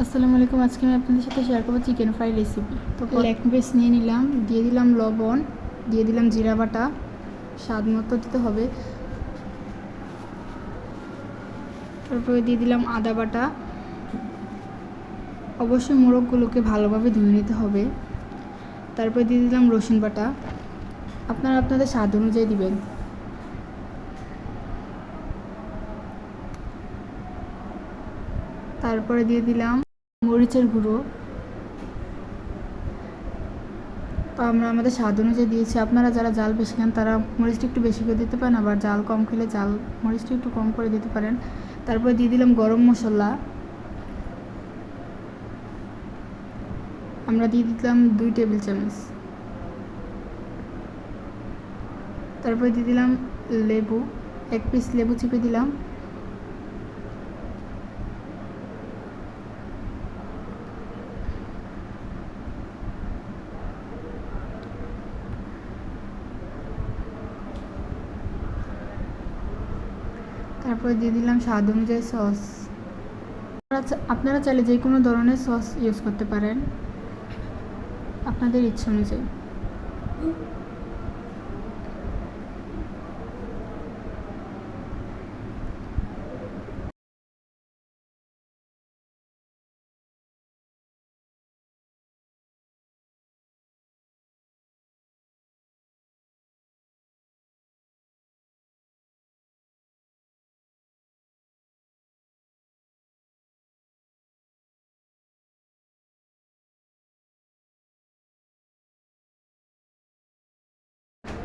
আসসালামু আলাইকুম। আজকে আমি আপনাদের সাথে শেয়ার করবো চিকেন ফ্রাই রেসিপি। তো লেগ পিস নিয়ে নিলাম, দিয়ে দিলাম লবণ, দিয়ে দিলাম জিরা বাটা, স্বাদ মতো দিতে হবে। তারপরে দিয়ে দিলাম আদা বাটা। অবশ্যই মোরগগুলোকে ভালোভাবে ধুয়ে নিতে হবে। তারপরে দিয়ে দিলাম রসুন বাটা, আপনারা আপনাদের স্বাদ অনুযায়ী দিবেন। তারপরে দিয়ে দিলাম মরিচের গুঁড়ো, তো আমরা আমাদের স্বাদ অনুযায়ী দিয়েছি। আপনারা যারা জাল বেশি খান তারা মরিচটা একটু বেশি করে দিতে পারেন, আবার জাল কম খেলে জাল মরিচটা একটু কম করে দিতে পারেন। তারপরে দিয়ে দিলাম গরম মশলা, আমরা দিয়ে দিলাম 2 টেবিল চামচ। তারপরে দিয়ে দিলাম লেবু, 1 পিস লেবু চিপে দিলাম। তারপরে দিয়ে দিলাম স্বাদ অনুযায়ী সস। আপনারা চাইলে যে কোনো ধরনের সস ইউজ করতে পারেন আপনাদের ইচ্ছা অনুযায়ী।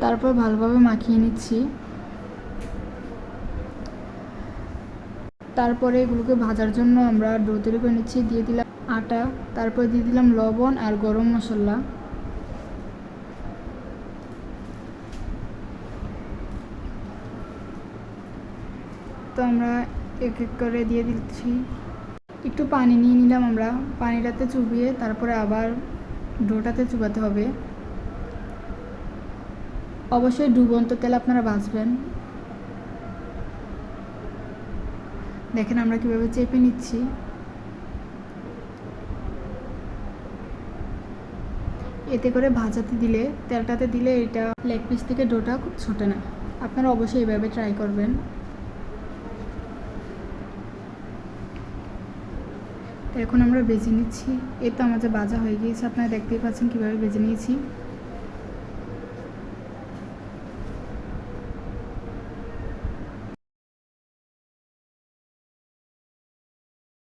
তারপর ভালোভাবে মাখিয়ে নিচ্ছি। তারপরে এগুলোকে ভাজার জন্য আমরা ডো তৈরি করে নিচ্ছি। দিয়ে দিলাম আটা, তারপর দিয়ে দিলাম লবণ আর গরম মশলা। তো আমরা এক এক করে দিয়ে দিচ্ছি। একটু পানি নিয়ে নিলাম আমরা, পানিটাতে চুবিয়ে তারপরে আবার ডোটাতে চুবাতে হবে। অবশ্যই ডুবন্ত তেল আপনারা ভাজবেন। দেখেন আমরা কীভাবে চেপে নিচ্ছি। এতে করে ভাজাতে দিলে, তেলটাতে দিলে এটা লেগ পিস থেকে ডোটা ছোটে না। আপনারা অবশ্যই এইভাবে ট্রাই করবেন। এখন আমরা ভেজে নিচ্ছি। এই তো আমাদের ভাজা হয়ে গিয়েছে, আপনারা দেখতেই পাচ্ছেন কীভাবে ভেজে নিয়েছি।